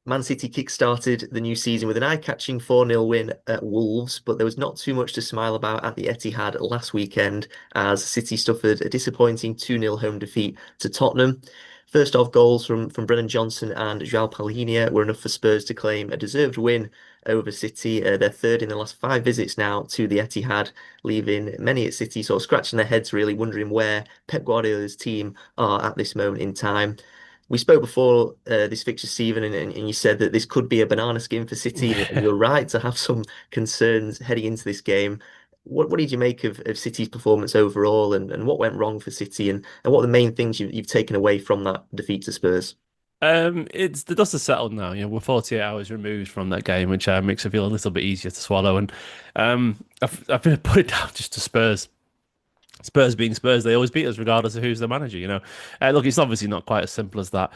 Man City kick-started the new season with an eye-catching 4-0 win at Wolves, but there was not too much to smile about at the Etihad last weekend as City suffered a disappointing 2-0 home defeat to Tottenham. First off, goals from Brennan Johnson and João Palhinha were enough for Spurs to claim a deserved win over City. They're third in the last five visits now to the Etihad, leaving many at City sort of scratching their heads, really wondering where Pep Guardiola's team are at this moment in time. We spoke before this fixture, Stephen, and you said that this could be a banana skin for City, and you're right to have some concerns heading into this game. What did you make of City's performance overall, and what went wrong for City, and what are the main things you've taken away from that defeat to Spurs? It's the dust has settled now. We're 48 hours removed from that game, which makes it feel a little bit easier to swallow. And I've been put it down just to Spurs. Spurs being Spurs, they always beat us regardless of who's the manager. Look, it's obviously not quite as simple as that.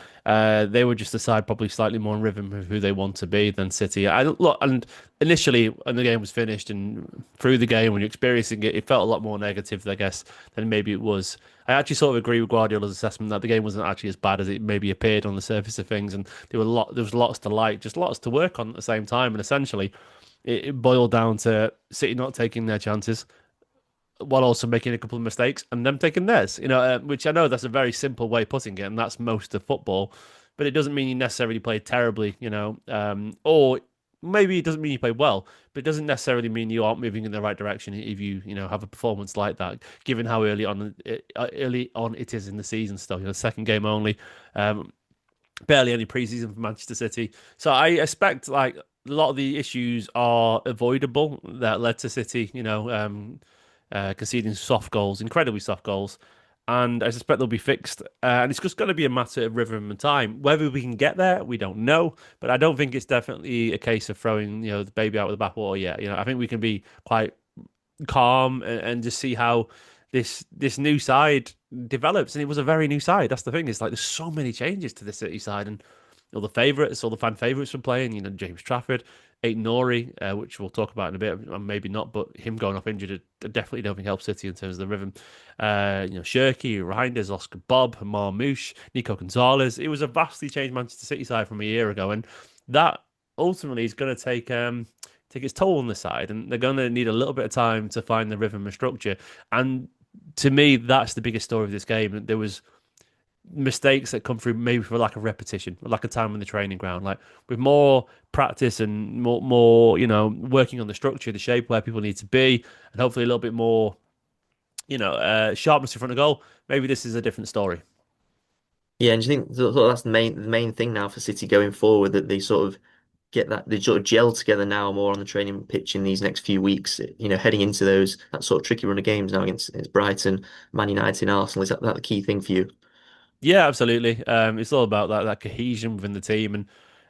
They were just a side probably slightly more in rhythm with who they want to be than City. Look, and initially when the game was finished and through the game when you're experiencing it, it felt a lot more negative, I guess, than maybe it was. I actually sort of agree with Guardiola's assessment that the game wasn't actually as bad as it maybe appeared on the surface of things, and there was lots to like, just lots to work on at the same time, and essentially it boiled down to City not taking their chances while also making a couple of mistakes and them taking theirs. Which I know that's a very simple way of putting it, and that's most of football. But it doesn't mean you necessarily played terribly, or maybe it doesn't mean you played well, but it doesn't necessarily mean you aren't moving in the right direction if you have a performance like that. Given how early on it is in the season, still, second game only, barely any preseason for Manchester City. So I expect like a lot of the issues are avoidable that led to City, conceding soft goals, incredibly soft goals. And I suspect they'll be fixed. And it's just going to be a matter of rhythm and time. Whether we can get there, we don't know. But I don't think it's definitely a case of throwing, the baby out with the bathwater yet. I think we can be quite calm and just see how this new side develops. And it was a very new side. That's the thing. It's like there's so many changes to the City side, and all the favourites, all the fan favourites were playing. James Trafford, Ait-Nouri, which we'll talk about in a bit, and maybe not, but him going off injured, I definitely don't think helps City in terms of the rhythm. Shirky, Reinders, Oscar Bob, Marmoush, Nico Gonzalez. It was a vastly changed Manchester City side from a year ago, and that ultimately is going to take its toll on the side, and they're going to need a little bit of time to find the rhythm and structure. And to me, that's the biggest story of this game. There was mistakes that come through maybe for lack of repetition, lack of time on the training ground. Like with more practice and more, working on the structure, the shape where people need to be, and hopefully a little bit more, sharpness in front of goal. Maybe this is a different story. Yeah, and do you think that's the main thing now for City going forward, that they sort of get that they sort of gel together now more on the training pitch in these next few weeks, heading into that sort of tricky run of games now against Brighton, Man United, and Arsenal. Is that the key thing for you? Yeah, absolutely. It's all about that cohesion within the team, and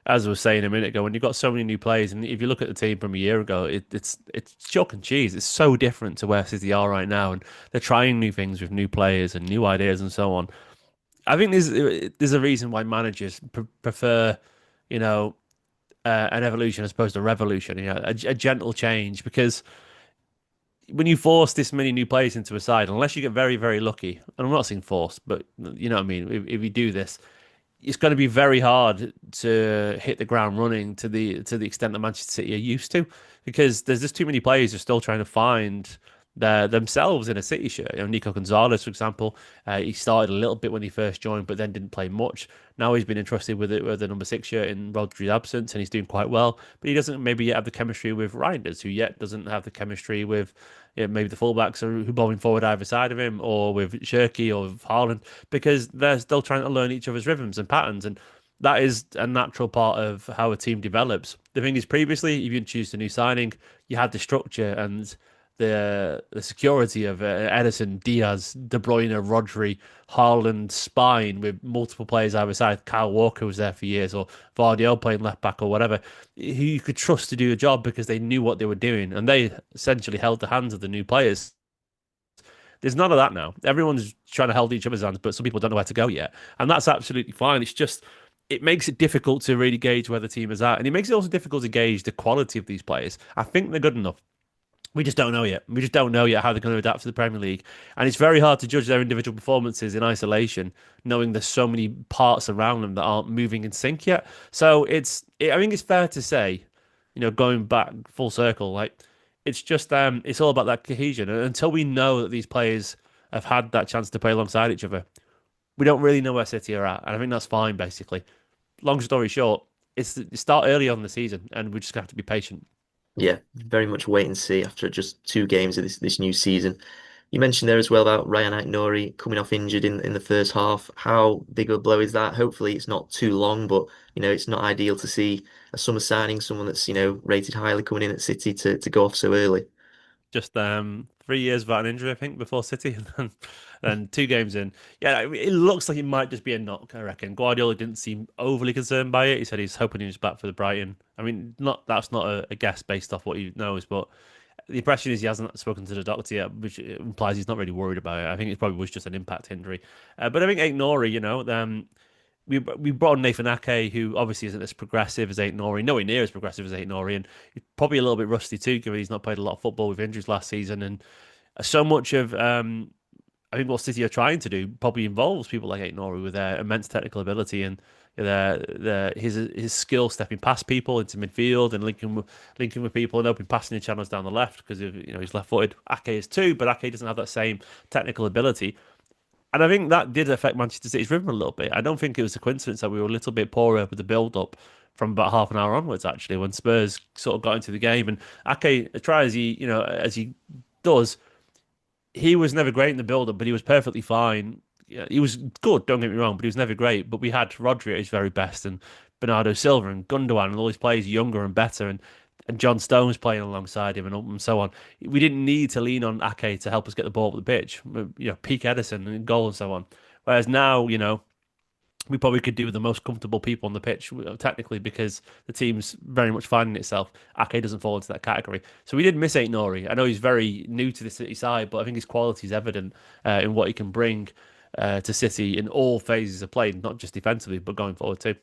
as I was saying a minute ago, when you've got so many new players, and if you look at the team from a year ago, it's chalk and cheese. It's so different to where City are right now, and they're trying new things with new players and new ideas and so on. I think there's a reason why managers prefer, you know, an evolution as opposed to a revolution. A gentle change, because when you force this many new players into a side, unless you get very, very lucky, and I'm not saying force, but you know what I mean. If you do this, it's going to be very hard to hit the ground running to the extent that Manchester City are used to, because there's just too many players who are still trying to find themselves in a City shirt. Nico Gonzalez, for example, he started a little bit when he first joined, but then didn't play much. Now he's been entrusted with it with the number 6 shirt in Rodri's absence, and he's doing quite well. But he doesn't maybe yet have the chemistry with Reinders, who yet doesn't have the chemistry with maybe the fullbacks who bowling forward either side of him, or with Shirky or with Haaland, because they're still trying to learn each other's rhythms and patterns. And that is a natural part of how a team develops. The thing is, previously, if you introduced a new signing, you had the structure and the security of Edison, Diaz, De Bruyne, Rodri, Haaland spine with multiple players either side. Kyle Walker was there for years, or Vardiol playing left back or whatever, who you could trust to do a job because they knew what they were doing, and they essentially held the hands of the new players. There's none of that now. Everyone's trying to hold each other's hands, but some people don't know where to go yet, and that's absolutely fine. It's just it makes it difficult to really gauge where the team is at, and it makes it also difficult to gauge the quality of these players. I think they're good enough. We just don't know yet. We just don't know yet how they're going to adapt to the Premier League. And it's very hard to judge their individual performances in isolation, knowing there's so many parts around them that aren't moving in sync yet. So I think it's fair to say, going back full circle, like it's all about that cohesion. And until we know that these players have had that chance to play alongside each other, we don't really know where City are at. And I think that's fine, basically. Long story short, it start early on in the season, and we just have to be patient. Yeah, very much wait and see after just 2 games of this new season. You mentioned there as well about Rayan Ait-Nouri coming off injured in the first half. How big of a blow is that? Hopefully it's not too long, but it's not ideal to see a summer signing, someone that's, rated highly coming in at City to go off so early. Just 3 years without an injury, I think, before City, and then 2 games in. Yeah, it looks like it might just be a knock, I reckon. Guardiola didn't seem overly concerned by it. He said he's hoping he was back for the Brighton. I mean, not that's not a guess based off what he knows, but the impression is he hasn't spoken to the doctor yet, which implies he's not really worried about it. I think it probably was just an impact injury. But I think Ait-Nouri, we brought on Nathan Ake, who obviously isn't as progressive as Ait-Nouri, nowhere near as progressive as Ait-Nouri, and he's probably a little bit rusty too, given he's not played a lot of football with injuries last season. And so much of I think what City are trying to do probably involves people like Ait-Nouri with their immense technical ability and his skill stepping past people into midfield and linking with people and open passing channels down the left because he's left-footed. Ake is too, but Ake doesn't have that same technical ability. And I think that did affect Manchester City's rhythm a little bit. I don't think it was a coincidence that we were a little bit poorer with the build-up from about half an hour onwards, actually, when Spurs sort of got into the game. And Ake, try as he does, he was never great in the build-up, but he was perfectly fine. Yeah, he was good, don't get me wrong, but he was never great. But we had Rodri at his very best, and Bernardo Silva and Gundogan, and all these players younger and better, and John Stones playing alongside him, and so on. We didn't need to lean on Ake to help us get the ball up the pitch. Peak Edison and goal and so on. Whereas now, we probably could do with the most comfortable people on the pitch, technically, because the team's very much finding itself. Ake doesn't fall into that category. So we did miss Ait-Nouri. I know he's very new to the City side, but I think his quality is evident in what he can bring to City in all phases of play, not just defensively, but going forward too.